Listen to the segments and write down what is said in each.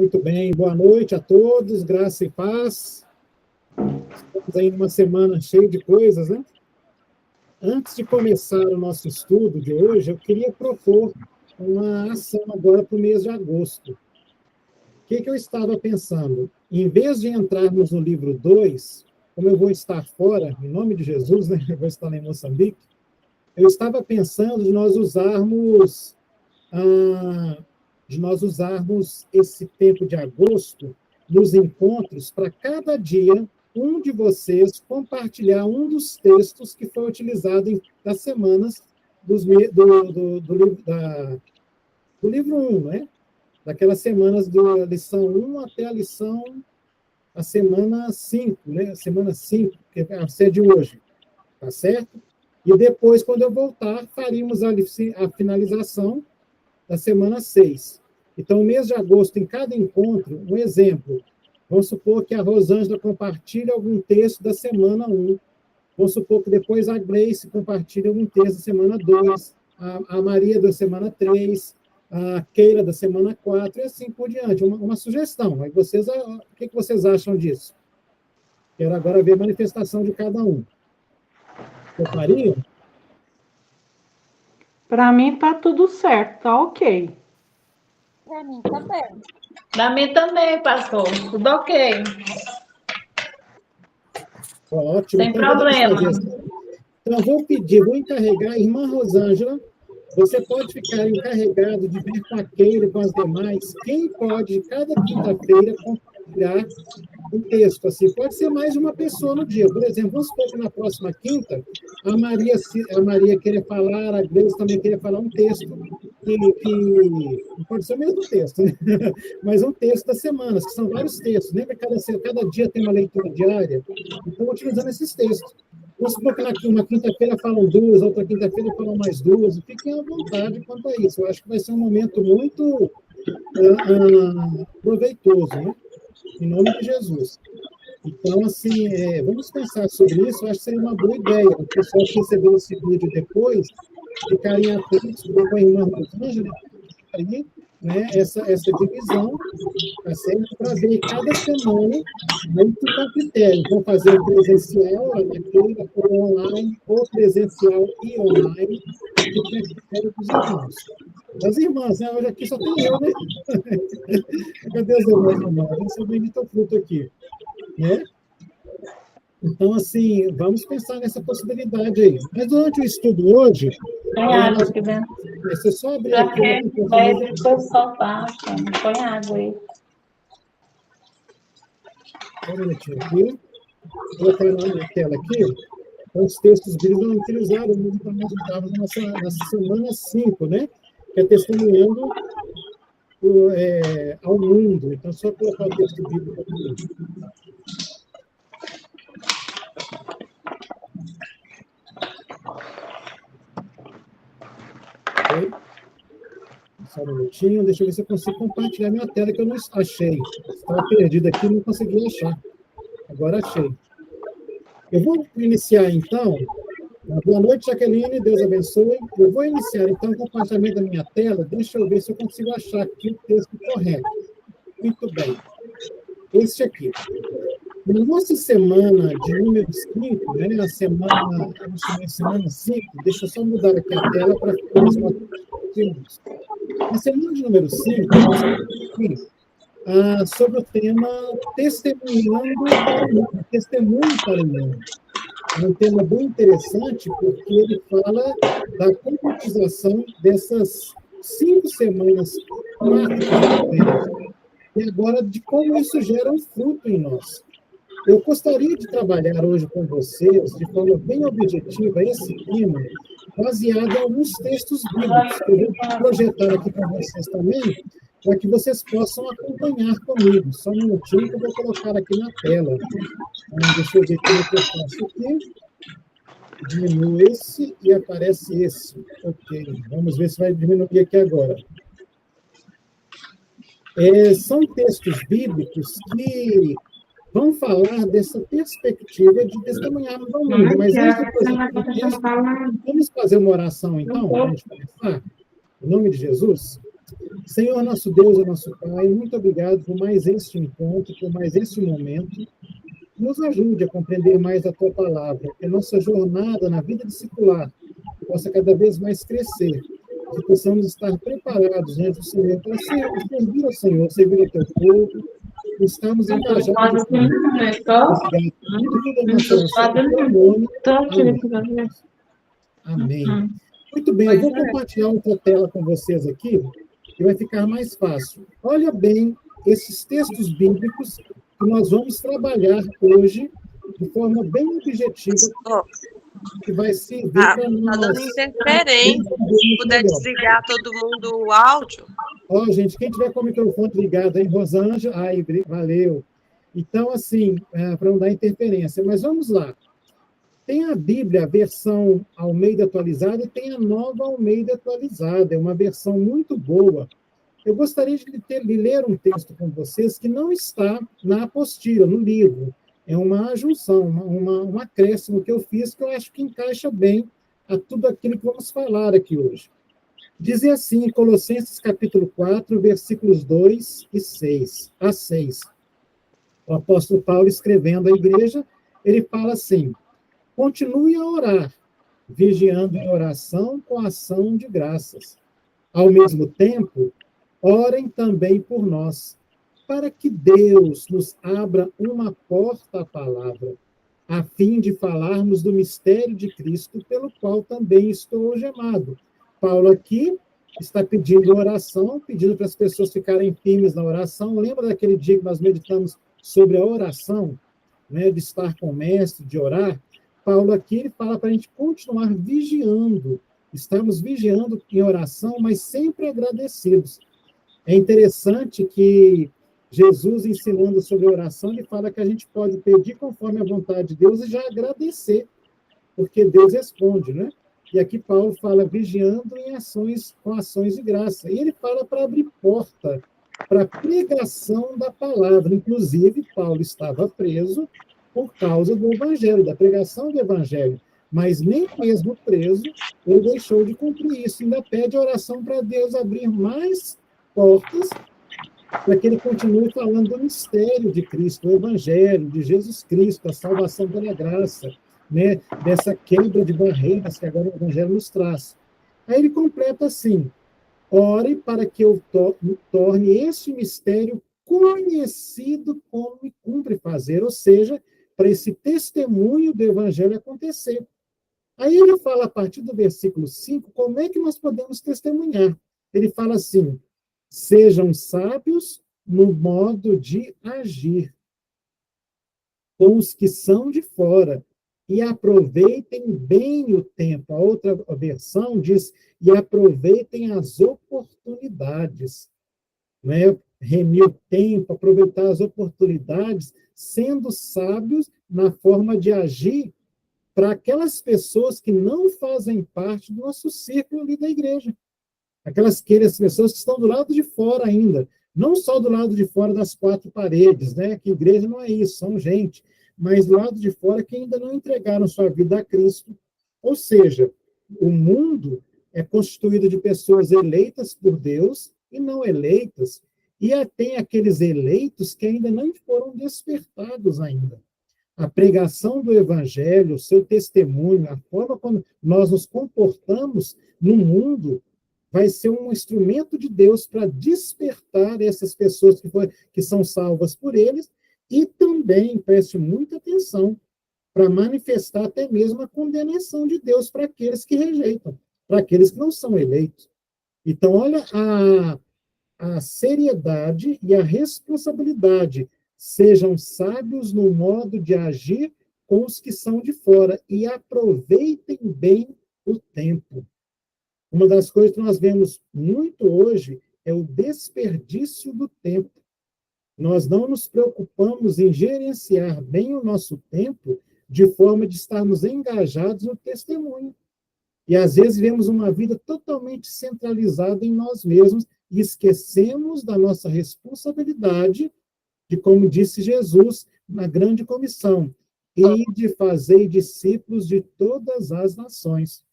Muito bem, boa noite a todos, graça e paz. Estamos aí numa semana cheia de coisas, né? Antes de começar o nosso estudo de hoje, eu queria propor uma ação agora para o mês de agosto. O que eu estava pensando? Em vez de entrarmos no livro 2, como eu vou estar fora, em nome de Jesus, né? Eu vou estar lá em Moçambique, eu estava pensando de nós usarmos esse tempo de agosto nos encontros para cada dia um de vocês compartilhar um dos textos que foi utilizado das semanas do livro 1, né? Daquelas semanas da lição 1 até a semana 5, né? A semana 5, que é a ser de hoje, tá certo? E depois, quando eu voltar, faríamos a finalização da semana 6. Então, mês de agosto, em cada encontro, um exemplo. Vamos supor que a Rosângela compartilhe algum texto da semana 1. Vamos supor que depois a Grace compartilhe algum texto da semana 2. A Maria da semana 3. A Keila da semana 4. E assim por diante. Uma sugestão. Aí vocês, o que vocês acham disso? Quero agora ver a manifestação de cada um. Toparia? Para mim tá tudo certo, tá ok. Para mim também. Para mim também, pastor. Tudo ok. Ótimo. Sem então, problema. Então, eu vou encarregar a irmã Rosângela. Você pode ficar encarregado de ver com a Keila e com as demais quem pode, cada quinta-feira, compartilhar um texto. Assim, pode ser mais de uma pessoa no dia. Por exemplo, vamos supor que na próxima quinta, a Maria queria falar, a Grace também queria falar um texto, que não pode ser o mesmo texto, né? Mas um texto das semanas, que são vários textos. Lembra que cada dia tem uma leitura diária? Então, utilizando esses textos. Vamos supor que na quinta-feira falam duas, outra quinta-feira falam mais duas. Fiquem à vontade quanto a isso. Eu acho que vai ser um momento muito proveitoso, né? Em nome de Jesus. Então, assim, vamos pensar sobre isso. Eu acho que seria uma boa ideia. O pessoal que recebeu esse vídeo depois, ficarem atentos com a irmã Rosângela, aí, né, essa divisão, tá certo? Para ver cada semana, muito com critério. Vão fazer o presencial, ou online, ou presencial e online, que tem critério dos irmãos. Das irmãs, né? Hoje aqui só tem eu, né? Cadê as irmãs? Vamos ser bendito fruto aqui, né? Então, assim, vamos pensar nessa possibilidade aí. Mas durante o estudo hoje... Põe água aqui dentro. Você só abrir Já aqui... bebe, depois só passa. Põe água aí. Só um minutinho aqui. Vou colocar na tela aqui. Então, os textos bíblicos vão utilizar o mundo para nós estudarmos nessa semana 5, né? Que é testemunhando ao mundo. Então, só colocar o texto bíblico aqui. Ok? Só um minutinho, deixa eu ver se eu consigo compartilhar minha tela, que eu não achei. Estava perdido aqui e não consegui achar. Agora achei. Eu vou iniciar, então. Boa noite, Jaqueline, Deus abençoe. Eu vou iniciar, então, o compartilhamento da minha tela. Deixa eu ver se eu consigo achar aqui o texto correto. Muito bem. Este aqui. Na nossa semana de número 5, né, a semana 5, deixa eu só mudar aqui a tela para ficar mais fácil. Na semana de número 5, sobre o tema testemunho para o mundo. É um tema bem interessante, porque ele fala da concretização dessas 5 semanas, 4 e agora de como isso gera um fruto em nós. Eu gostaria de trabalhar hoje com vocês, de forma bem objetiva, esse tema, baseado em alguns textos bíblicos, que eu vou projetar aqui para vocês também, para que vocês possam acompanhar comigo. Só um minutinho que eu vou colocar aqui na tela. Deixa eu ver como é que eu faço aqui. Diminuo esse e aparece esse. Ok, vamos ver se vai diminuir aqui agora. São textos bíblicos que vão falar dessa perspectiva de testemunharmos ao mundo. Mas antes de projetar o texto, vamos fazer uma oração, então, para a gente começar? Em nome de Jesus. Senhor, nosso Deus e nosso Pai, muito obrigado por mais este encontro, por mais este momento. Nos ajude a compreender mais a Tua palavra, que a nossa jornada na vida discipular possa cada vez mais crescer, que possamos estar preparados diante do Senhor para servir ao Senhor, servir ao Teu povo, estarmos engajados com tudo a nossa oração, em Teu nome. Amém. Amém. Muito bem, eu vou compartilhar outra tela com vocês aqui, que vai ficar mais fácil. Olha bem esses textos bíblicos que nós vamos trabalhar hoje de forma bem objetiva, que vai servir para nós. Está dando interferência. Se puder desligar todo mundo o áudio. Ó, gente, quem tiver com o microfone ligado aí, Rosângela, ai, valeu. Então, assim, para não dar interferência. Mas vamos lá. Tem a Bíblia, a versão Almeida atualizada, e tem a nova Almeida atualizada. É uma versão muito boa. Eu gostaria de ler um texto com vocês que não está na apostila, no livro. É uma junção, um acréscimo que eu fiz, que eu acho que encaixa bem a tudo aquilo que vamos falar aqui hoje. Diz assim, em Colossenses capítulo 4, versículos 2 e 6 a 6. O apóstolo Paulo, escrevendo à igreja, ele fala assim: continue a orar, vigiando em oração com ação de graças. Ao mesmo tempo, orem também por nós, para que Deus nos abra uma porta à palavra, a fim de falarmos do mistério de Cristo, pelo qual também estou algemado. Paulo aqui está pedindo oração, pedindo para as pessoas ficarem firmes na oração. Lembra daquele dia que nós meditamos sobre a oração, né, de estar com o mestre, de orar? Paulo aqui ele fala para a gente continuar vigiando, estamos vigiando em oração, mas sempre agradecidos. É interessante que Jesus, ensinando sobre oração, ele fala que a gente pode pedir conforme a vontade de Deus e já agradecer, porque Deus responde, né? E aqui Paulo fala vigiando em ações, com ações de graça. E ele fala para abrir porta para a pregação da palavra. Inclusive, Paulo estava preso por causa do evangelho, da pregação do evangelho. Mas nem mesmo preso, ele deixou de cumprir isso. Ainda pede oração para Deus abrir mais portas para que ele continue falando do mistério de Cristo, do evangelho, de Jesus Cristo, a salvação pela graça, né, dessa quebra de barreiras que agora o evangelho nos traz. Aí ele completa assim: ore para que eu torne este mistério conhecido como me cumpre fazer, ou seja, para esse testemunho do evangelho acontecer. Aí ele fala, a partir do versículo 5, como é que nós podemos testemunhar. Ele fala assim: sejam sábios no modo de agir com os que são de fora, e aproveitem bem o tempo. A outra versão diz: e aproveitem as oportunidades. Né? Remir o tempo, aproveitar as oportunidades, sendo sábios na forma de agir para aquelas pessoas que não fazem parte do nosso círculo ali da igreja. Aquelas pessoas que estão do lado de fora ainda, não só do lado de fora das quatro paredes, né? Que igreja não é isso, são gente, mas do lado de fora que ainda não entregaram sua vida a Cristo. Ou seja, o mundo é constituído de pessoas eleitas por Deus e não eleitas, e tem aqueles eleitos que ainda não foram despertados ainda. A pregação do evangelho, o seu testemunho, a forma como nós nos comportamos no mundo, vai ser um instrumento de Deus para despertar essas pessoas que são salvas por eles, e também, preste muita atenção, para manifestar até mesmo a condenação de Deus para aqueles que rejeitam, para aqueles que não são eleitos. Então, olha a seriedade e a responsabilidade. Sejam sábios no modo de agir com os que são de fora e aproveitem bem o tempo. Uma das coisas que nós vemos muito hoje é o desperdício do tempo. Nós não nos preocupamos em gerenciar bem o nosso tempo de forma de estarmos engajados no testemunho. E, às vezes, vemos uma vida totalmente centralizada em nós mesmos e esquecemos da nossa responsabilidade de, como disse Jesus na grande comissão, e de fazer discípulos de todas as nações.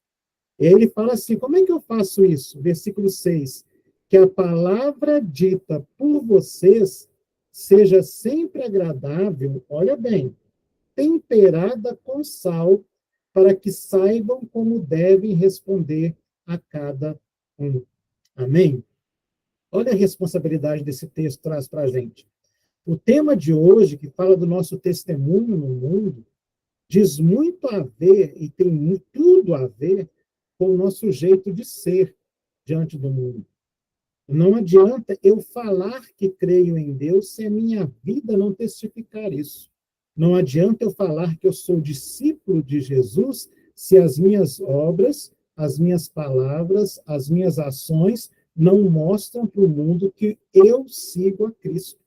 E aí ele fala assim, como é que eu faço isso? Versículo 6. que a palavra dita por vocês seja sempre agradável, olha bem, temperada com sal, para que saibam como devem responder a cada um. Amém? Olha a responsabilidade desse texto traz para a gente. O tema de hoje, que fala do nosso testemunho no mundo, diz muito a ver, e tem tudo a ver, com o nosso jeito de ser diante do mundo. Não adianta eu falar que creio em Deus se a minha vida não testificar isso. Não adianta eu falar que eu sou discípulo de Jesus se as minhas obras, as minhas palavras, as minhas ações não mostram para o mundo que eu sigo a Cristo.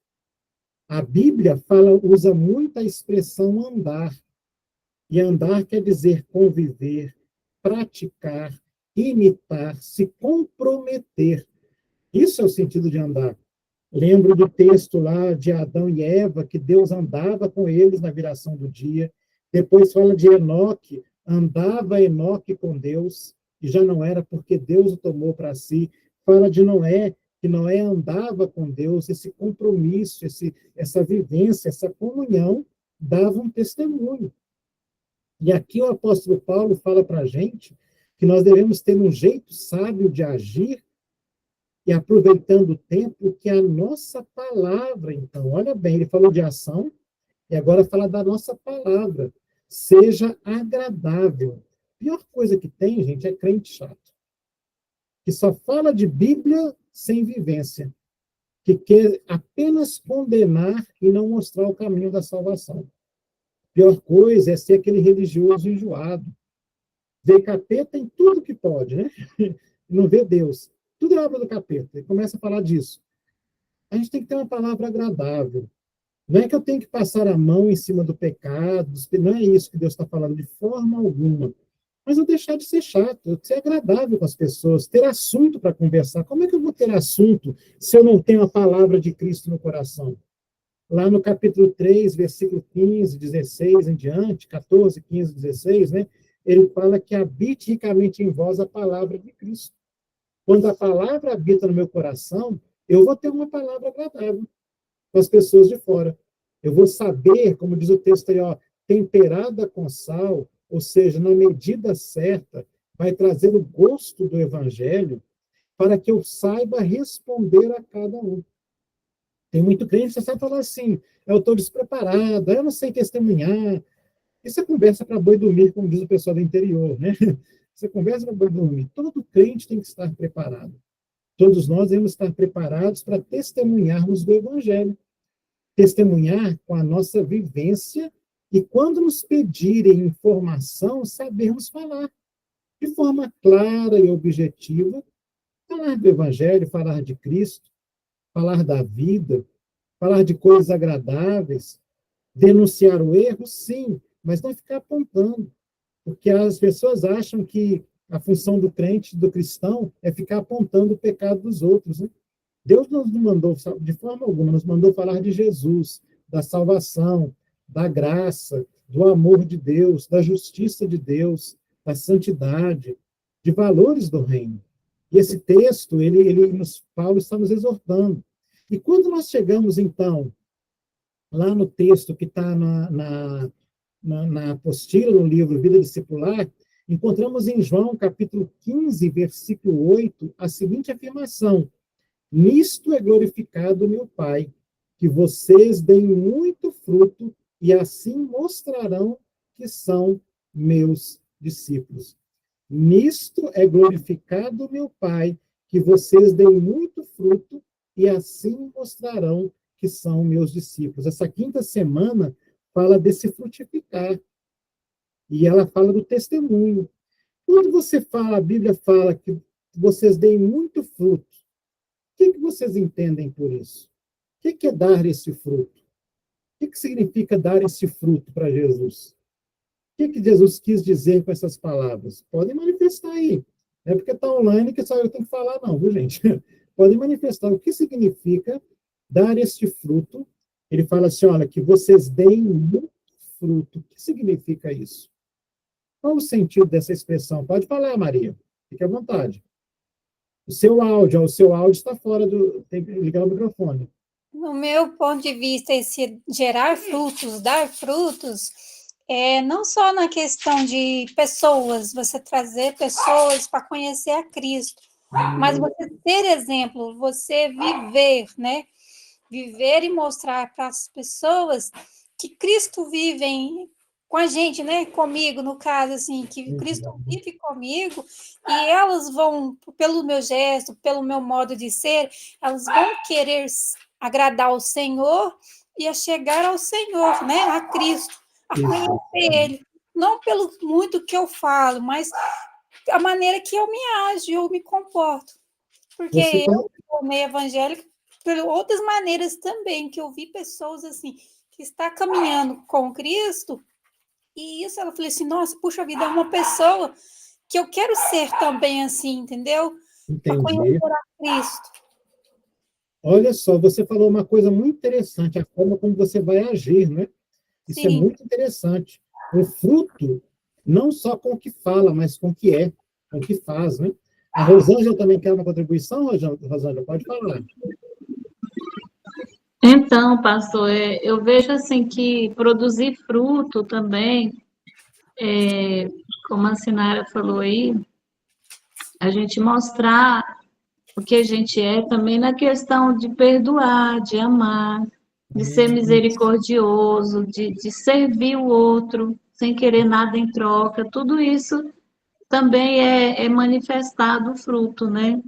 A Bíblia usa muito a expressão andar. E andar quer dizer conviver, praticar, imitar, se comprometer. Isso é o sentido de andar. Lembro do texto lá de Adão e Eva, que Deus andava com eles na viração do dia. Depois fala de Enoque, andava Enoque com Deus, e já não era porque Deus o tomou para si. Fala de Noé, que Noé andava com Deus, esse compromisso, essa vivência, essa comunhão, dava um testemunho. E aqui o apóstolo Paulo fala para a gente que nós devemos ter um jeito sábio de agir e aproveitando o tempo que a nossa palavra, então, olha bem, ele falou de ação e agora fala da nossa palavra, seja agradável. A pior coisa que tem, gente, é crente chato, que só fala de Bíblia sem vivência, que quer apenas condenar e não mostrar o caminho da salvação. A pior coisa é ser aquele religioso enjoado, vê capeta em tudo que pode, né? Não vê Deus. Tudo é obra do capeta. Ele começa a falar disso. A gente tem que ter uma palavra agradável. Não é que eu tenho que passar a mão em cima do pecado, não é isso que Deus está falando de forma alguma. Mas eu deixar de ser chato, eu ser agradável com as pessoas, ter assunto para conversar. Como é que eu vou ter assunto se eu não tenho a palavra de Cristo no coração? Lá no capítulo 3, versículo 15, 16 em diante, 14, 15, 16, né? Ele fala que habite ricamente em vós a palavra de Cristo. Quando a palavra habita no meu coração, eu vou ter uma palavra agradável com as pessoas de fora. Eu vou saber, como diz o texto aí, ó, temperada com sal, ou seja, na medida certa, vai trazer o gosto do evangelho para que eu saiba responder a cada um. Tem muito crente que sabe falar assim, eu estou despreparado, eu não sei testemunhar. Isso é conversa para boi dormir, como diz o pessoal do interior, né? Isso é conversa para boi dormir. Todo crente tem que estar preparado. Todos nós devemos estar preparados para testemunharmos do Evangelho. Testemunhar com a nossa vivência e, quando nos pedirem informação, sabermos falar de forma clara e objetiva, falar do Evangelho, falar de Cristo, falar da vida, falar de coisas agradáveis, denunciar o erro, sim, mas não ficar apontando, porque as pessoas acham que a função do crente, do cristão, é ficar apontando o pecado dos outros, né? Deus não nos mandou, de forma alguma, nos mandou falar de Jesus, da salvação, da graça, do amor de Deus, da justiça de Deus, da santidade, de valores do reino. E esse texto, Paulo está nos exortando. E quando nós chegamos, então, lá no texto que está na apostila, no livro Vida Discipular, encontramos em João, capítulo 15, versículo 8, a seguinte afirmação: nisto é glorificado meu Pai, que vocês deem muito fruto e assim mostrarão que são meus discípulos. Nisto é glorificado meu Pai, que vocês deem muito fruto e assim mostrarão que são meus discípulos. Essa quinta semana fala desse frutificar. E ela fala do testemunho. Quando você fala, a Bíblia fala que vocês deem muito fruto, o que vocês entendem por isso? O que é dar esse fruto? O que significa dar esse fruto para Jesus? O que Jesus quis dizer com essas palavras? Podem manifestar aí. Não é porque está online que só eu tenho que falar, não, viu, gente? Podem manifestar o que significa dar este fruto. Ele fala assim, olha, que vocês deem muito fruto. O que significa isso? Qual o sentido dessa expressão? Pode falar, Maria. Fique à vontade. o seu áudio está fora do... Tem que ligar o microfone. No meu ponto de vista, esse gerar frutos, dar frutos, não só na questão de pessoas, você trazer pessoas para conhecer a Cristo, mas você ter exemplo, você viver, né? Viver e mostrar para as pessoas que Cristo vive com a gente, né? Comigo, no caso, assim, que Cristo vive comigo e elas vão, pelo meu gesto, pelo meu modo de ser, elas vão querer agradar ao Senhor e a chegar ao Senhor, né? A Cristo, a conhecer Ele. Não pelo muito que eu falo, mas a maneira que eu me ajo, eu me comporto. Porque eu sou meio evangélica, por outras maneiras também, que eu vi pessoas assim, que está caminhando com Cristo, e isso ela falou assim, nossa, puxa vida, é uma pessoa que eu quero ser também assim, entendeu? Para conhecer a Cristo. Olha só, você falou uma coisa muito interessante, a forma como você vai agir, né? Isso é muito interessante. O fruto, não só com o que fala, mas com o que é, com o que faz, né? A Rosângela também quer uma contribuição, Rosângela? Pode falar. Então, pastor, eu vejo assim que produzir fruto também, como a Sinara falou aí, a gente mostrar o que a gente é também na questão de perdoar, de amar, de ser misericordioso, de servir o outro sem querer nada em troca, tudo isso também é manifestado o fruto, né?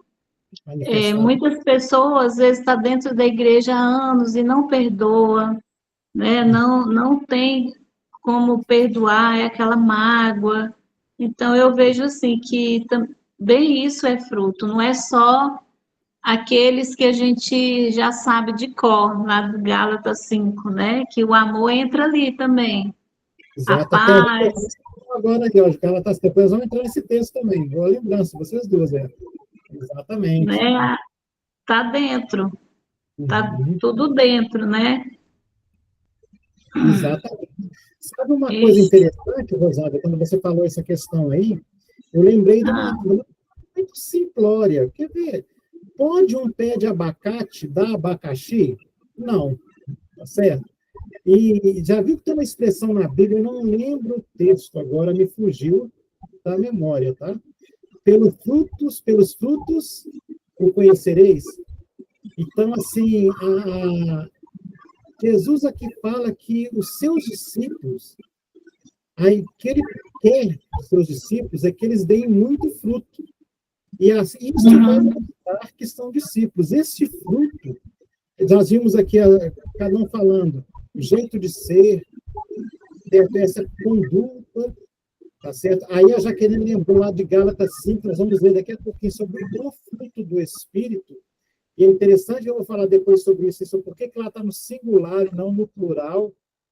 Muitas pessoas, às vezes, estão dentro da igreja há anos e não perdoa, né? Não tem como perdoar, é aquela mágoa. Então, eu vejo assim que também isso é fruto, não é só aqueles que a gente já sabe de cor, lá do Gálatas 5, né? Que o amor entra ali também. Exato. A paz. Agora aqui, ó, depois vamos entrar nesse texto também. Boa lembrança, vocês duas, Exatamente. Né? Tá dentro. Tá tudo dentro, né? Exatamente. Sabe uma coisa interessante, Rosada, quando você falou essa questão aí, eu lembrei de uma coisa muito simplória. Quer ver? Pode um pé de abacate dar abacaxi? Não, tá certo? E já viu que tem uma expressão na Bíblia, eu não lembro o texto agora, me fugiu da memória, tá? Pelos frutos o conhecereis. Então, assim, Jesus aqui fala que os seus discípulos, aí que ele quer os seus discípulos é que eles deem muito fruto. E isso vai mostrar que são discípulos. Este fruto, nós vimos aqui cada um falando, o jeito de ser, ter essa conduta, tá certo? Aí a Jaqueline lembrou lá de Gálatas 5, nós vamos ler daqui a pouquinho sobre o fruto do Espírito. E é interessante, eu vou falar depois sobre isso por que ela está no singular e não no plural.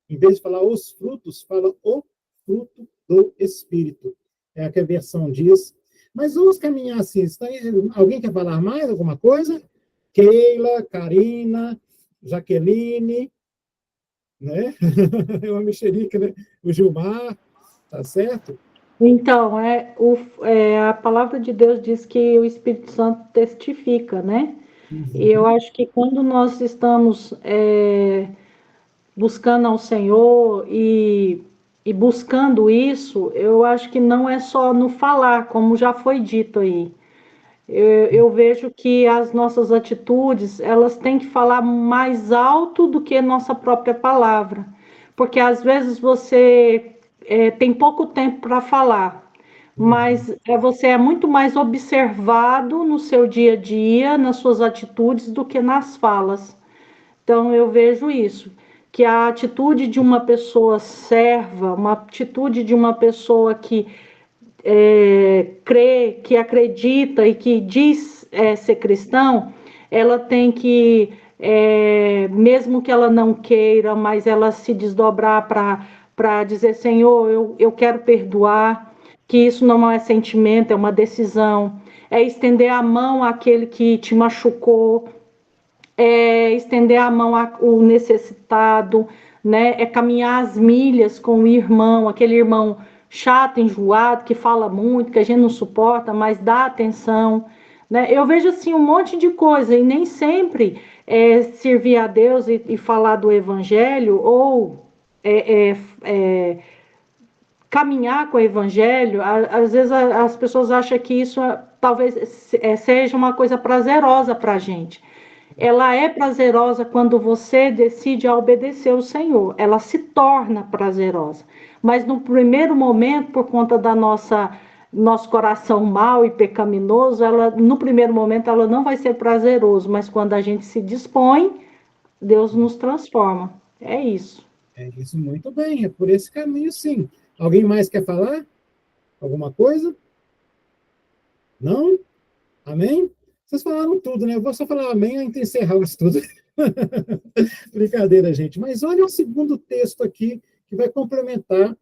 Em vez de falar os frutos, fala o fruto do Espírito. É a que a versão diz. Mas vamos caminhar assim. Alguém quer falar mais alguma coisa? Keila, Karina, Jaqueline, né? É uma mexerica, né? O Gilmar, tá certo? Então, a palavra de Deus diz que o Espírito Santo testifica, né? E eu acho que quando nós estamos buscando ao Senhor e buscando isso, eu acho que não é só no falar, como já foi dito aí. Eu vejo que as nossas atitudes, elas têm que falar mais alto do que nossa própria palavra. Porque às vezes você tem pouco tempo para falar, mas você é muito mais observado no seu dia a dia, nas suas atitudes, do que nas falas. Então, eu vejo isso, que a atitude de uma pessoa serva, uma atitude de uma pessoa que crê, que acredita e que diz ser cristão, ela tem que, mesmo que ela não queira, mas ela se desdobrar para dizer, Senhor, eu quero perdoar, que isso não é sentimento, é uma decisão, é estender a mão àquele que te machucou, é estender a mão ao necessitado, né? É caminhar as milhas com o irmão, aquele irmão chato, enjoado, que fala muito, que a gente não suporta, mas dá atenção, né? Eu vejo assim um monte de coisa e nem sempre servir a Deus e falar do Evangelho ou caminhar com o Evangelho. Às vezes as pessoas acham que isso talvez seja uma coisa prazerosa para a gente. Ela é prazerosa quando você decide obedecer o Senhor. Ela se torna prazerosa. Mas no primeiro momento, por conta da nosso coração mau e pecaminoso, no primeiro momento ela não vai ser prazeroso, mas quando a gente se dispõe, Deus nos transforma. É isso. É isso, muito bem. É por esse caminho, sim. Alguém mais quer falar? Alguma coisa? Não? Amém? Vocês falaram tudo, né? Eu vou só falar amém antes de encerrar o estudo. Brincadeira, gente. Mas olha o segundo texto aqui, que vai complementar,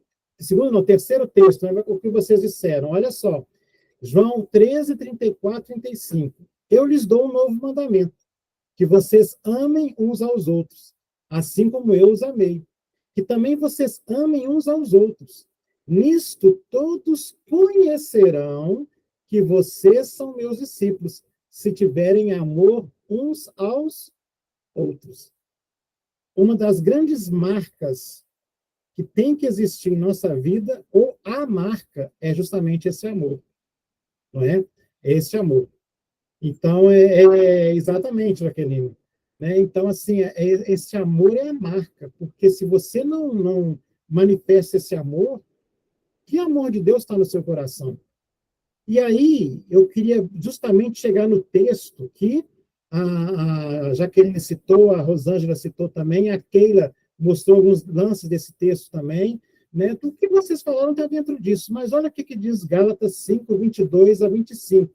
terceiro texto, né, o que vocês disseram. Olha só, João 13, 34, 35. Eu lhes dou um novo mandamento, que vocês amem uns aos outros, assim como eu os amei. Que também vocês amem uns aos outros. Nisto todos conhecerão que vocês são meus discípulos, se tiverem amor uns aos outros. Uma das grandes marcas que tem que existir em nossa vida, ou a marca, é justamente esse amor. Não é? É esse amor. Então, exatamente, Jaqueline. Né? Então, assim, esse amor é a marca, porque se você não manifesta esse amor, que amor de Deus está no seu coração? E aí, eu queria justamente chegar no texto que a Jaqueline citou, a Rosângela citou também, a Keila mostrou alguns lances desse texto também, né? Tudo que vocês falaram está dentro disso, mas olha o que diz Gálatas 5, 22 a 25.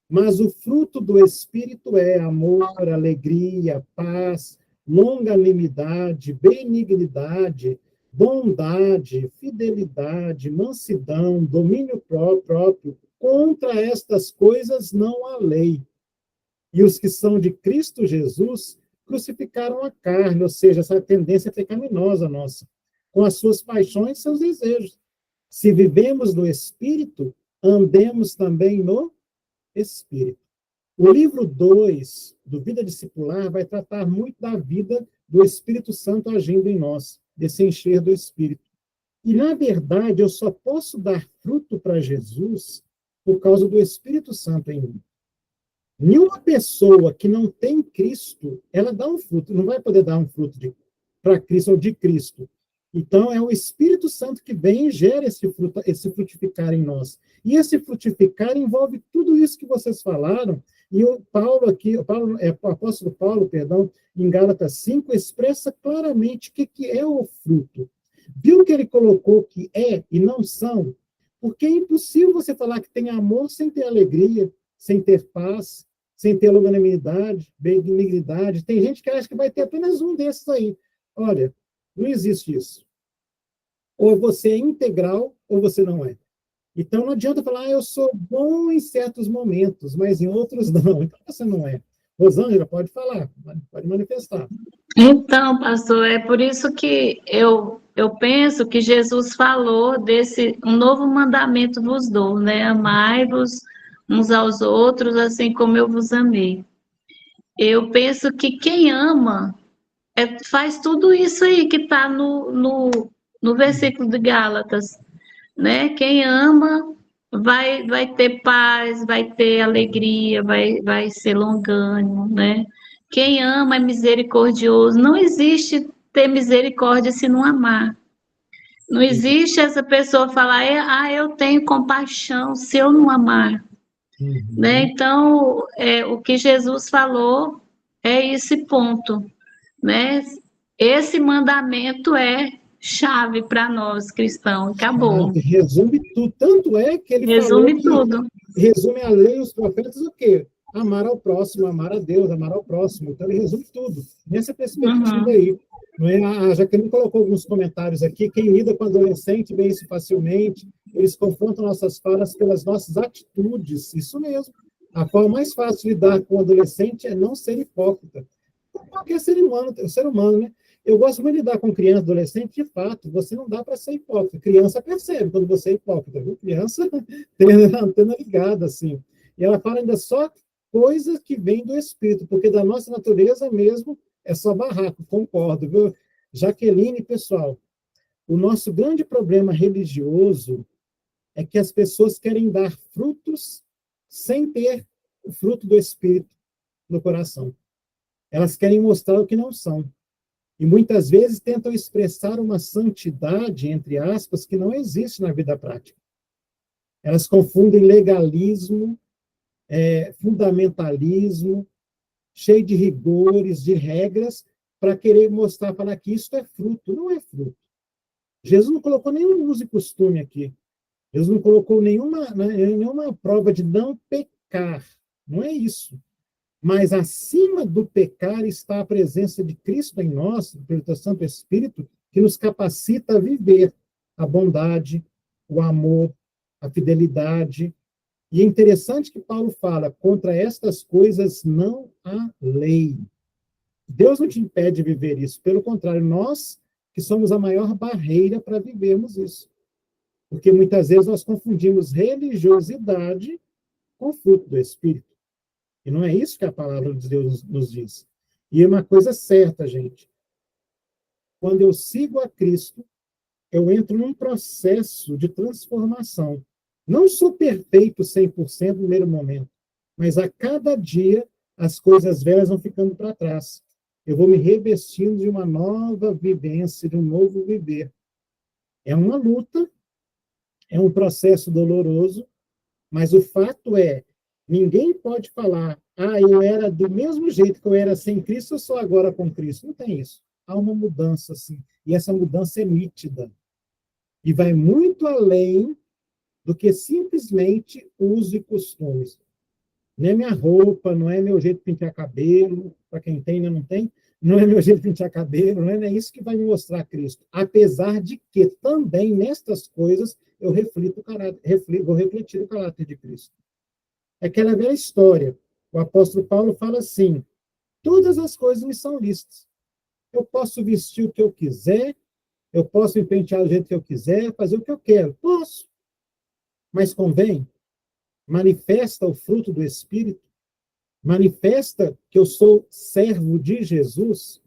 Mas o fruto do Espírito é amor, alegria, paz, longanimidade, benignidade, bondade, fidelidade, mansidão, domínio próprio. Contra estas coisas não há lei. E os que são de Cristo Jesus crucificaram a carne, ou seja, essa tendência pecaminosa nossa, com as suas paixões e seus desejos. Se vivemos no Espírito, andemos também no Espírito. O livro 2 do Vida Discipular vai tratar muito da vida do Espírito Santo agindo em nós, desse encher do Espírito. E, na verdade, eu só posso dar fruto para Jesus por causa do Espírito Santo em mim. Nenhuma pessoa que não tem Cristo, ela dá um fruto, não vai poder dar um fruto para Cristo ou de Cristo. Então, é o Espírito Santo que vem e gera esse frutificar em nós. E esse frutificar envolve tudo isso que vocês falaram, e o apóstolo Paulo, em Gálatas 5, expressa claramente o que é o fruto. Viu que ele colocou que é e não são? Porque é impossível você falar que tem amor sem ter alegria, sem ter paz, sem ter longanimidade, benignidade. Tem gente que acha que vai ter apenas um desses aí. Olha, não existe isso. Ou você é integral, ou você não é. Então, não adianta falar, eu sou bom em certos momentos, mas em outros não. Então, você não é. Rosângela, pode falar, pode manifestar. Então, pastor, é por isso que eu penso que Jesus falou um novo mandamento vos dou, né? Amai-vos uns aos outros, assim como eu vos amei. Eu penso que quem ama faz tudo isso aí que está no versículo de Gálatas, né? Quem ama vai ter paz, vai ter alegria, vai ser longânimo, né? Quem ama é misericordioso. Não existe ter misericórdia se não amar. Não existe essa pessoa falar, eu tenho compaixão se eu não amar. Né? Então, o que Jesus falou é esse ponto, né? Esse mandamento é chave para nós cristãos. Acabou. Resume tudo. Tanto é que ele resume tudo. Resume a lei e os profetas o quê? Amar ao próximo, amar a Deus, amar ao próximo. Então, ele resume tudo. Nessa perspectiva aí. Não é? A Jaqueline colocou alguns comentários aqui. Quem lida com adolescente vê isso facilmente. Eles confrontam nossas falas pelas nossas atitudes. Isso mesmo. A forma mais fácil de lidar com o adolescente é não ser hipócrita. Qualquer ser humano, né? Eu gosto muito de lidar com criança, adolescente, de fato, você não dá para ser hipócrita. Criança percebe quando você é hipócrita, viu? Criança tem a antena ligada, assim. E ela fala ainda só coisas que vêm do Espírito, porque da nossa natureza mesmo é só barraco, concordo, viu? Jaqueline, pessoal, o nosso grande problema religioso é que as pessoas querem dar frutos sem ter o fruto do Espírito no coração. Elas querem mostrar o que não são. E muitas vezes tentam expressar uma santidade, entre aspas, que não existe na vida prática. Elas confundem legalismo, fundamentalismo, cheio de rigores, de regras, para querer mostrar para que isso é fruto. Não é fruto. Jesus não colocou nenhum uso e costume aqui. Jesus não colocou nenhuma prova de não pecar. Não é isso. Mas acima do pecar está a presença de Cristo em nós, pelo Santo Espírito, que nos capacita a viver a bondade, o amor, a fidelidade. E é interessante que Paulo fala, contra estas coisas não há lei. Deus não te impede de viver isso. Pelo contrário, nós que somos a maior barreira para vivermos isso. Porque muitas vezes nós confundimos religiosidade com fruto do Espírito. E não é isso que a palavra de Deus nos diz. E é uma coisa certa, gente. Quando eu sigo a Cristo, eu entro num processo de transformação. Não sou perfeito 100% no primeiro momento, mas a cada dia as coisas velhas vão ficando para trás. Eu vou me revestindo de uma nova vivência, de um novo viver. É uma luta, é um processo doloroso, mas o fato é, ninguém pode falar, eu era do mesmo jeito que eu era sem Cristo, eu sou agora com Cristo. Não tem isso. Há uma mudança, sim. E essa mudança é nítida. E vai muito além do que simplesmente uso e costumes. Não é minha roupa, não é meu jeito de pintar cabelo, para quem tem, né, não tem, não é meu jeito de pintar cabelo, não é isso que vai me mostrar Cristo. Apesar de que também nestas coisas eu vou refletir o caráter de Cristo. É aquela velha história. O apóstolo Paulo fala assim, todas as coisas me são lícitas. Eu posso vestir o que eu quiser, eu posso me pentear do jeito que eu quiser, fazer o que eu quero. Posso. Mas convém? Manifesta o fruto do Espírito? Manifesta que eu sou servo de Jesus?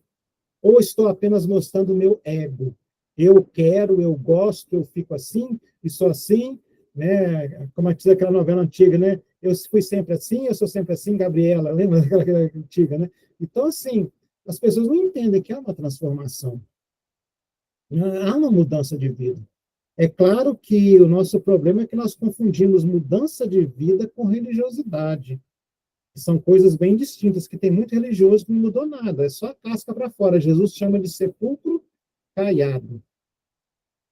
Ou estou apenas mostrando o meu ego? Eu quero, eu gosto, eu fico assim, e sou assim, né? Como diz aquela novela antiga, né? Eu fui sempre assim, eu sou sempre assim, Gabriela, lembra daquela antiga, né? Então, assim, as pessoas não entendem que há uma transformação. Há uma mudança de vida. É claro que o nosso problema é que nós confundimos mudança de vida com religiosidade. São coisas bem distintas, que tem muito religioso que não mudou nada, é só a casca para fora. Jesus chama de sepulcro caiado.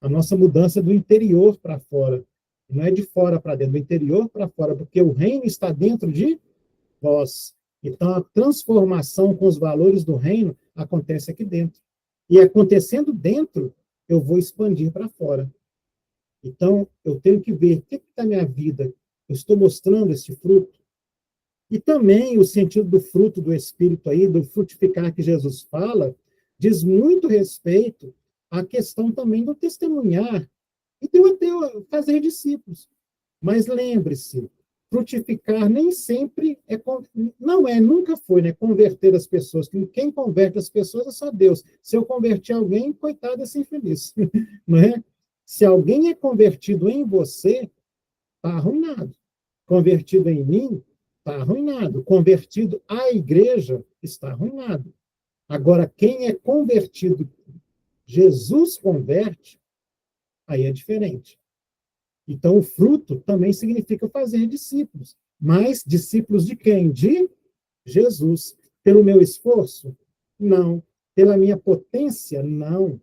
A nossa mudança é do interior para fora. Não é de fora para dentro, do interior para fora, porque o reino está dentro de vós. Então, a transformação com os valores do reino acontece aqui dentro. E acontecendo dentro, eu vou expandir para fora. Então, eu tenho que ver o que está na minha vida. Eu estou mostrando esse fruto. E também o sentido do fruto do Espírito aí, do frutificar que Jesus fala, diz muito respeito à questão também do testemunhar e de fazer discípulos. Mas lembre-se, frutificar nem sempre nunca foi, né, converter as pessoas. Quem converte as pessoas é só Deus. Se eu converter alguém, coitado, é ser infeliz. Não é? Se alguém é convertido em você, está arruinado. Convertido em mim, está arruinado. Convertido à igreja, está arruinado. Agora, quem é convertido, Jesus converte, aí é diferente. Então, o fruto também significa fazer discípulos. Mas discípulos de quem? De Jesus. Pelo meu esforço? Não. Pela minha potência? Não.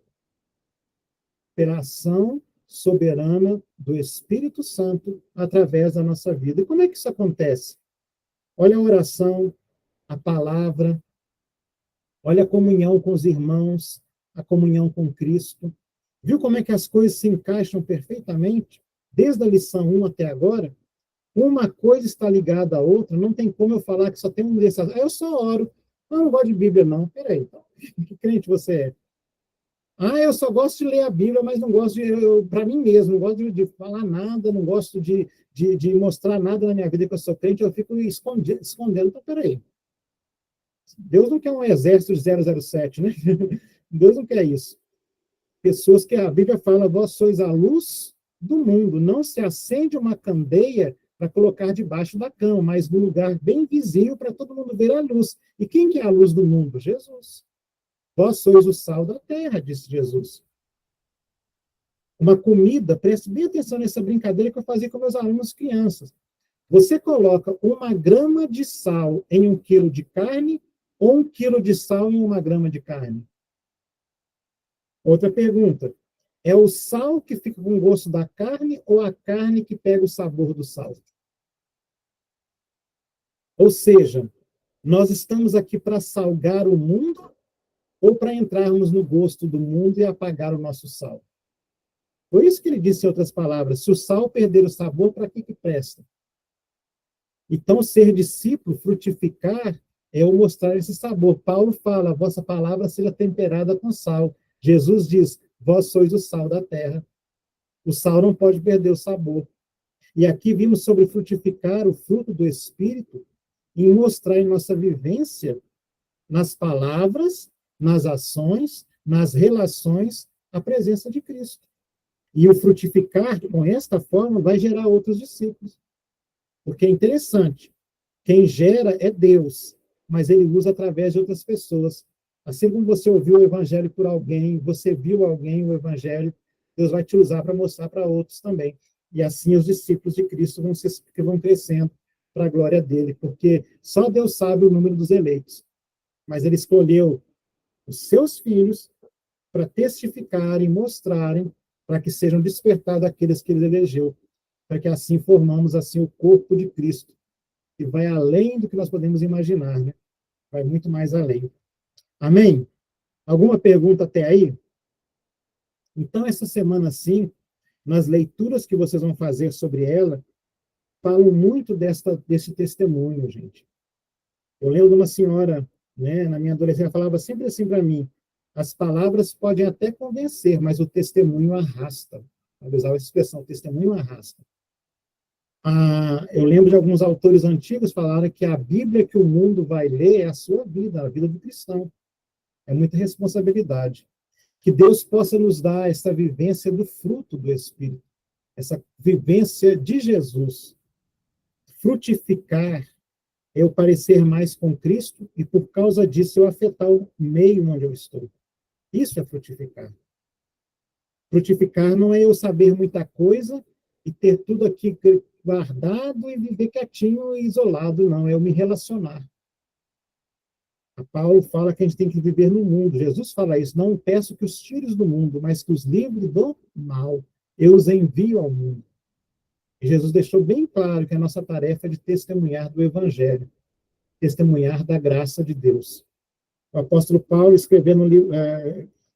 Pela ação soberana do Espírito Santo através da nossa vida. E como é que isso acontece? Olha a oração, a palavra, olha a comunhão com os irmãos, a comunhão com Cristo. Viu como é que as coisas se encaixam perfeitamente? Desde a lição 1 até agora, uma coisa está ligada à outra, não tem como eu falar que só tem um desses. Eu só oro. Eu não gosto de Bíblia, não. Peraí, então, que crente você é? Eu só gosto de ler a Bíblia, mas não gosto para mim mesmo, não gosto de falar nada, não gosto de mostrar nada na minha vida que eu sou crente, eu fico escondendo. Então, peraí. Deus não quer um exército de 007, né? Deus não quer isso. Pessoas que a Bíblia fala, vós sois a luz do mundo, não se acende uma candeia para colocar debaixo da cama, mas num lugar bem visível para todo mundo ver a luz. E quem que é a luz do mundo? Jesus. Vós sois o sal da terra, disse Jesus. Uma comida, preste bem atenção nessa brincadeira que eu fazia com meus alunos crianças. Você coloca 1 grama de sal em 1 quilo de carne ou 1 quilo de sal em 1 grama de carne? Outra pergunta. É o sal que fica com o gosto da carne ou a carne que pega o sabor do sal? Ou seja, nós estamos aqui para salgar o mundo ou para entrarmos no gosto do mundo e apagar o nosso sal? Por isso que ele disse em outras palavras, se o sal perder o sabor, para que presta? Então, ser discípulo, frutificar, é o mostrar esse sabor. Paulo fala, a vossa palavra seja temperada com sal. Jesus diz, vós sois o sal da terra. O sal não pode perder o sabor. E aqui vimos sobre frutificar o fruto do Espírito e mostrar em nossa vivência, nas palavras, nas ações, nas relações, a presença de Cristo. E o frutificar, com esta forma, vai gerar outros discípulos. Porque é interessante, quem gera é Deus, mas ele usa através de outras pessoas. Assim como você ouviu o evangelho por alguém, você viu alguém o evangelho, Deus vai te usar para mostrar para outros também. E assim os discípulos de Cristo vão crescendo para a glória dele, porque só Deus sabe o número dos eleitos. Mas ele escolheu os seus filhos para testificarem, mostrarem, para que sejam despertados aqueles que ele elegeu, para que assim formamos assim o corpo de Cristo, que vai além do que nós podemos imaginar, né? Vai muito mais além. Amém? Alguma pergunta até aí? Então, essa semana, sim, nas leituras que vocês vão fazer sobre ela, falam muito desse testemunho, gente. Eu lembro de uma senhora, né, na minha adolescência, ela falava sempre assim para mim, as palavras podem até convencer, mas o testemunho arrasta. Ela usava essa expressão, o testemunho arrasta. Eu lembro de alguns autores antigos falaram que a Bíblia que o mundo vai ler é a sua vida, a vida do cristão. É muita responsabilidade. Que Deus possa nos dar essa vivência do fruto do Espírito, essa vivência de Jesus. Frutificar, eu parecer mais com Cristo e, por causa disso, eu afetar o meio onde eu estou. Isso é frutificar. Frutificar não é eu saber muita coisa e ter tudo aqui guardado e viver quietinho e isolado, não. É eu me relacionar. A Paulo fala que a gente tem que viver no mundo. Jesus fala isso. Não peço que os tires do mundo, mas que os livre do mal. Eu os envio ao mundo. E Jesus deixou bem claro que a nossa tarefa é de testemunhar do Evangelho, testemunhar da graça de Deus. O apóstolo Paulo, escrevendo no livro,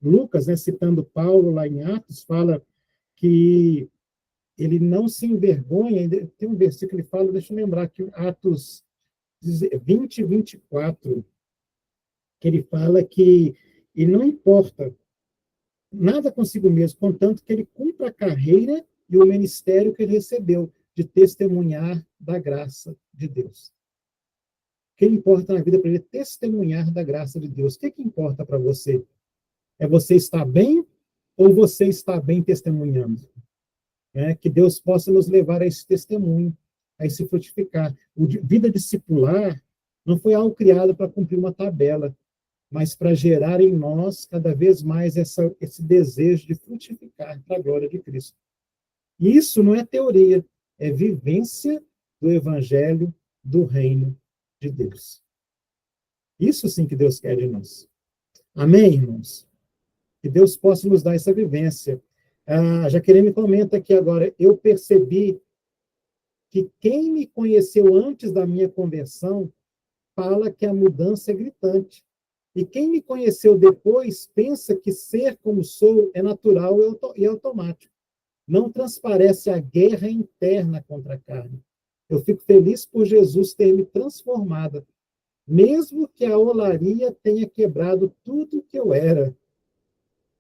Lucas, né, citando Paulo lá em Atos, fala que ele não se envergonha. Tem um versículo que ele fala, deixa eu lembrar aqui, Atos 20, 24, que ele fala que ele não importa nada consigo mesmo, contanto que ele cumpra a carreira e o ministério que ele recebeu, de testemunhar da graça de Deus. O que importa na vida para ele testemunhar da graça de Deus? O que importa para você? É você estar bem ou você estar bem testemunhando? Que Deus possa nos levar a esse testemunho, a esse frutificar. Vida discipular não foi algo criado para cumprir uma tabela, mas para gerar em nós cada vez mais esse desejo de frutificar para a glória de Cristo. E isso não é teoria, é vivência do Evangelho do Reino de Deus. Isso sim que Deus quer de nós. Amém, irmãos? Que Deus possa nos dar essa vivência. Jaqueline comenta aqui agora, eu percebi que quem me conheceu antes da minha conversão fala que a mudança é gritante. E quem me conheceu depois pensa que ser como sou é natural e automático. Não transparece a guerra interna contra a carne. Eu fico feliz por Jesus ter me transformado, mesmo que a olaria tenha quebrado tudo que eu era.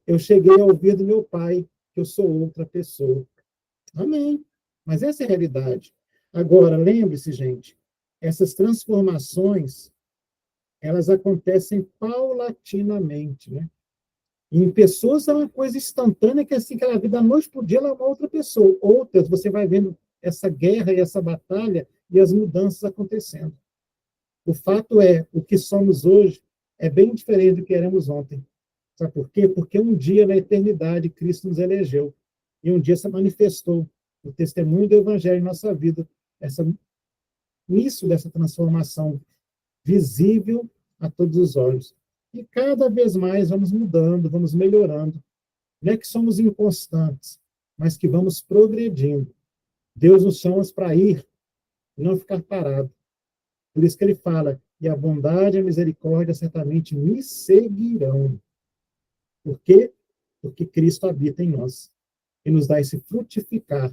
eu cheguei a ouvir do meu pai que eu sou outra pessoa. Amém. Mas essa é a realidade. Agora, lembre-se, gente, essas transformações, elas acontecem paulatinamente, né? Em pessoas é uma coisa instantânea, que assim, aquela vida da noite para o dia, ela é uma outra pessoa. Outras, você vai vendo essa guerra e essa batalha e as mudanças acontecendo. O fato é, o que somos hoje é bem diferente do que éramos ontem. Sabe por quê? Porque um dia, na eternidade, Cristo nos elegeu. E um dia se manifestou o testemunho do Evangelho em nossa vida, nisso dessa transformação visível a todos os olhos. E cada vez mais vamos mudando, vamos melhorando. Não é que somos inconstantes, mas que vamos progredindo. Deus nos chama para ir, e não ficar parado. Por isso que ele fala, e a bondade e a misericórdia certamente me seguirão. Por quê? Porque Cristo habita em nós e nos dá esse frutificar,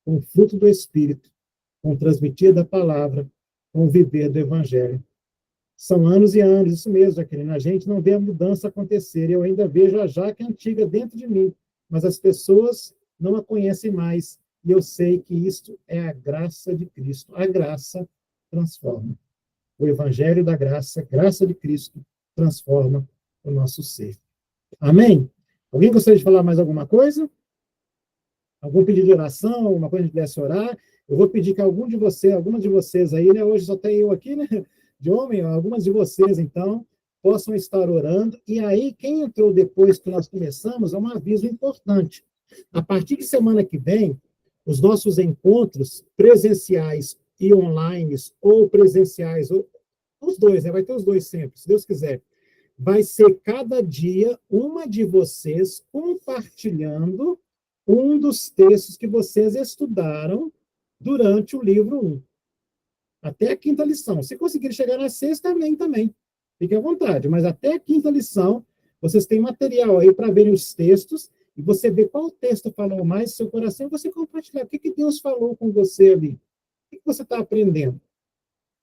com o fruto do Espírito, com o transmitir da palavra, com o viver do Evangelho. São anos e anos, isso mesmo, Jaqueline. A gente não vê a mudança acontecer. Eu ainda vejo a Jaque antiga dentro de mim, mas as pessoas não a conhecem mais. E eu sei que isto é a graça de Cristo. A graça transforma. O Evangelho da graça, graça de Cristo, transforma o nosso ser. Amém? Alguém gostaria de falar mais alguma coisa? Algum pedido de oração, alguma coisa que pudesse orar? Eu vou pedir que algumas de vocês aí, né? Hoje só tem eu aqui, né? De homem, algumas de vocês, então, possam estar orando. E aí, quem entrou depois que nós começamos, é um aviso importante. A partir de semana que vem, os nossos encontros presenciais e online, ou presenciais, ou os dois, né? Vai ter os dois sempre, se Deus quiser. Vai ser cada dia uma de vocês compartilhando um dos textos que vocês estudaram durante o livro 1. Até a 5ª lição. Se conseguirem chegar na 6ª, também. Fiquem à vontade. Mas até a 5ª lição, vocês têm material aí para verem os textos e você ver qual texto falou mais no seu coração e você compartilhar. O que Deus falou com você ali? O que você está aprendendo?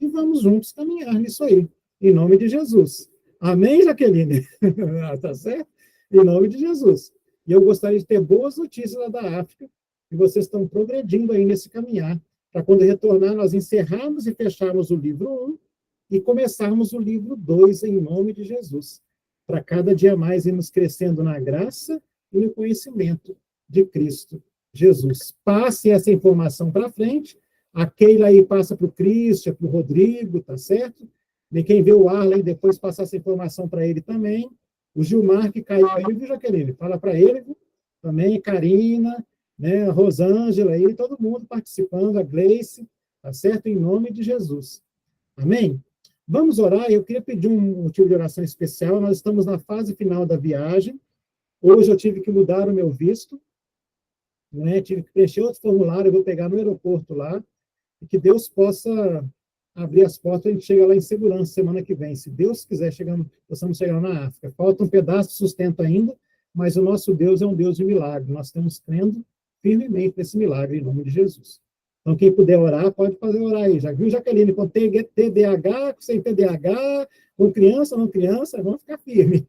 E vamos juntos caminhar nisso aí. Em nome de Jesus. Amém, Jaqueline? Tá certo? Em nome de Jesus. E eu gostaria de ter boas notícias lá da África, que vocês estão progredindo aí nesse caminhar, para quando retornar, nós encerrarmos e fecharmos o livro 1 e começarmos o livro 2 em nome de Jesus. Para cada dia mais irmos crescendo na graça e no conhecimento de Cristo Jesus. Passe essa informação para frente. A Keila aí passa para o Cristian, para o Rodrigo, tá certo? E quem vê o Arley depois passa essa informação para ele também. O Gilmar, que caiu aí, viu, Jaqueline? Fala para ele, viu? Também, Karina, né, a Rosângela aí, todo mundo participando, a Gleice, tá certo? Em nome de Jesus. Amém? Vamos orar. Eu queria pedir um motivo de oração especial. Nós estamos na fase final da viagem. Hoje eu tive que mudar o meu visto, né? Tive que preencher outro formulário, eu vou pegar no aeroporto lá, e que Deus possa abrir as portas, a gente chega lá em segurança semana que vem. Se Deus quiser, possamos chegar na África. Falta um pedaço de sustento ainda, mas o nosso Deus é um Deus de milagre. Nós estamos crendo firmemente nesse milagre, em nome de Jesus. Então, quem puder orar, pode fazer orar aí. Já viu, Jaqueline, com TDAH, sem TDAH, com criança, não criança, vamos ficar firmes.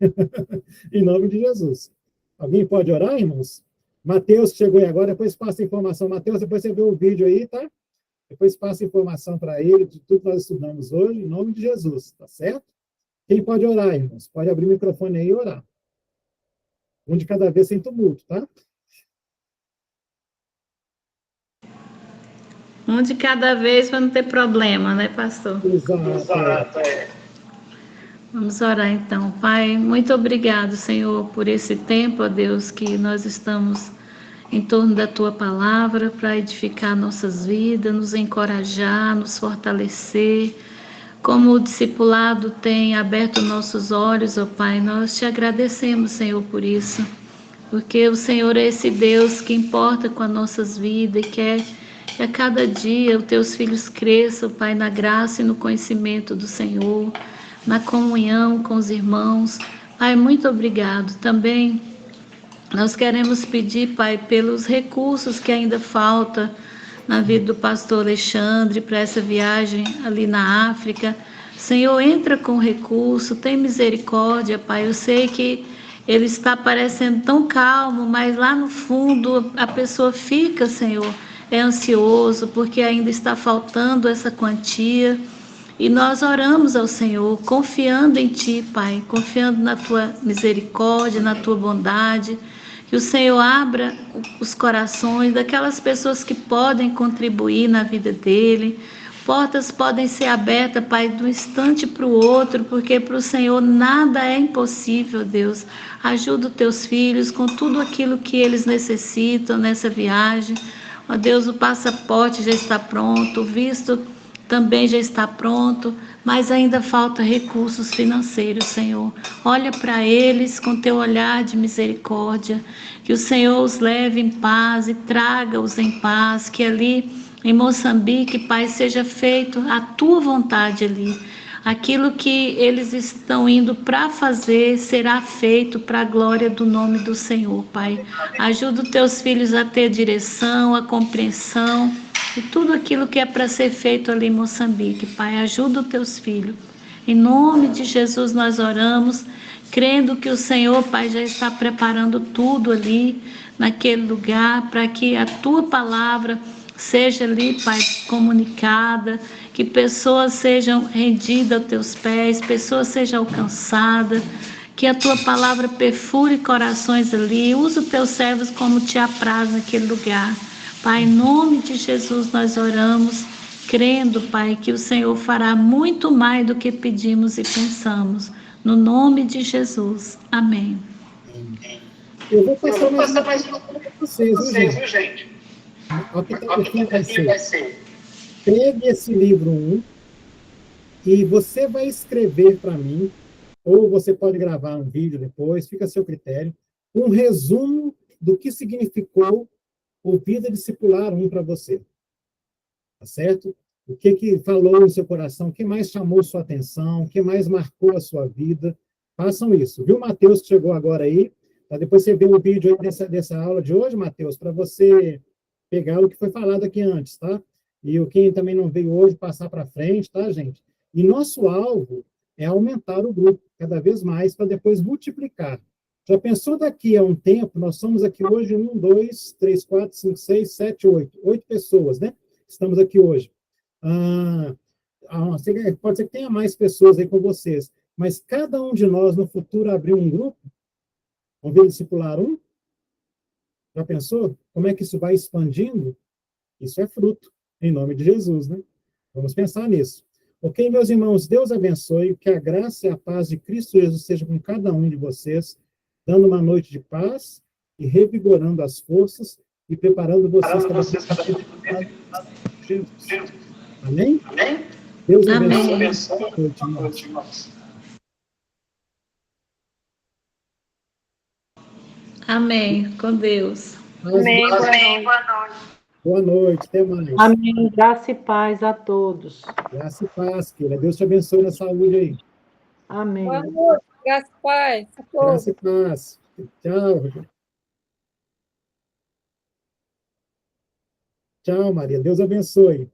Em nome de Jesus. Alguém pode orar, irmãos? Mateus, que chegou aí agora, depois passa a informação. Mateus, depois você vê o vídeo aí, tá? Depois passa a informação para ele de tudo que nós estudamos hoje, em nome de Jesus, tá certo? Quem pode orar, irmãos? Pode abrir o microfone aí e orar. Um de cada vez sem tumulto, tá? Um de cada vez para não ter problema, né, pastor? Exato. Vamos orar então. Pai, muito obrigado, Senhor, por esse tempo, ó Deus, que nós estamos em torno da Tua palavra para edificar nossas vidas, nos encorajar, nos fortalecer. Como o discipulado tem aberto nossos olhos, ó Pai, nós te agradecemos, Senhor, por isso. Porque o Senhor é esse Deus que importa com as nossas vidas e quer que a cada dia os Teus filhos cresçam, Pai, na graça e no conhecimento do Senhor, na comunhão com os irmãos. Pai, muito obrigado. Também nós queremos pedir, Pai, pelos recursos que ainda faltam na vida do pastor Alexandre para essa viagem ali na África. Senhor, entra com recurso, tem misericórdia, Pai. Eu sei que ele está parecendo tão calmo, mas lá no fundo a pessoa fica, Senhor, é ansioso, porque ainda está faltando essa quantia. E nós oramos ao Senhor, confiando em Ti, Pai, confiando na Tua misericórdia, na Tua bondade, que o Senhor abra os corações daquelas pessoas que podem contribuir na vida dele. Portas podem ser abertas, Pai, de um instante para o outro, porque para o Senhor nada é impossível, Deus. Ajuda os Teus filhos com tudo aquilo que eles necessitam nessa viagem. Ó Deus, o passaporte já está pronto, o visto também já está pronto, mas ainda falta recursos financeiros, Senhor. Olha para eles com teu olhar de misericórdia, que o Senhor os leve em paz e traga-os em paz, que ali em Moçambique, Pai, seja feito a tua vontade ali. Aquilo que eles estão indo para fazer será feito para a glória do nome do Senhor, Pai. Ajuda os teus filhos a ter direção, a compreensão e tudo aquilo que é para ser feito ali em Moçambique, Pai. Ajuda os teus filhos. Em nome de Jesus nós oramos, crendo que o Senhor, Pai, já está preparando tudo ali, naquele lugar, para que a tua palavra seja ali, Pai, comunicada, que pessoas sejam rendidas aos teus pés, pessoas sejam alcançadas, que a tua palavra perfure corações ali, usa os teus servos como te apraz naquele lugar. Pai, em nome de Jesus nós oramos, crendo, Pai, que o Senhor fará muito mais do que pedimos e pensamos. No nome de Jesus. Amém. Eu vou passar mais uma coisa para vocês, viu, gente? O que vai ser? Pegue esse livro 1 e você vai escrever para mim, ou você pode gravar um vídeo depois, fica a seu critério, um resumo do que significou o Vida Discipular 1 para você. Tá certo? O que falou no seu coração, o que mais chamou sua atenção, o que mais marcou a sua vida. Façam isso. Viu, Matheus, que chegou agora aí? Tá? Depois você vê o vídeo aí dessa aula de hoje, Matheus, para você pegar o que foi falado aqui antes, tá? E quem também não veio hoje, passar para frente, tá, gente? E nosso alvo é aumentar o grupo cada vez mais para depois multiplicar. Já pensou daqui a um tempo, nós somos aqui hoje 1, 2, 3, 4, 5, 6, 7, 8. 8 pessoas, né? Estamos aqui hoje. Pode ser que tenha mais pessoas aí com vocês, mas cada um de nós no futuro abrir um grupo, vamos ver discipular 1? Já pensou? Como é que isso vai expandindo? Isso é fruto, em nome de Jesus, né? Vamos pensar nisso. Ok, meus irmãos, Deus abençoe, que a graça e a paz de Cristo Jesus seja com cada um de vocês, dando uma noite de paz e revigorando as forças e preparando vocês para Jesus. Amém? Deus abençoe. Amém. Com Deus. Amém. Boa noite. Até mais. Amém. Graça e paz a todos. Graça e paz, querida. Deus te abençoe na saúde aí. Amém. Boa noite. Graça e paz a todos. Graça e paz. Tchau. Tchau, Maria. Deus abençoe.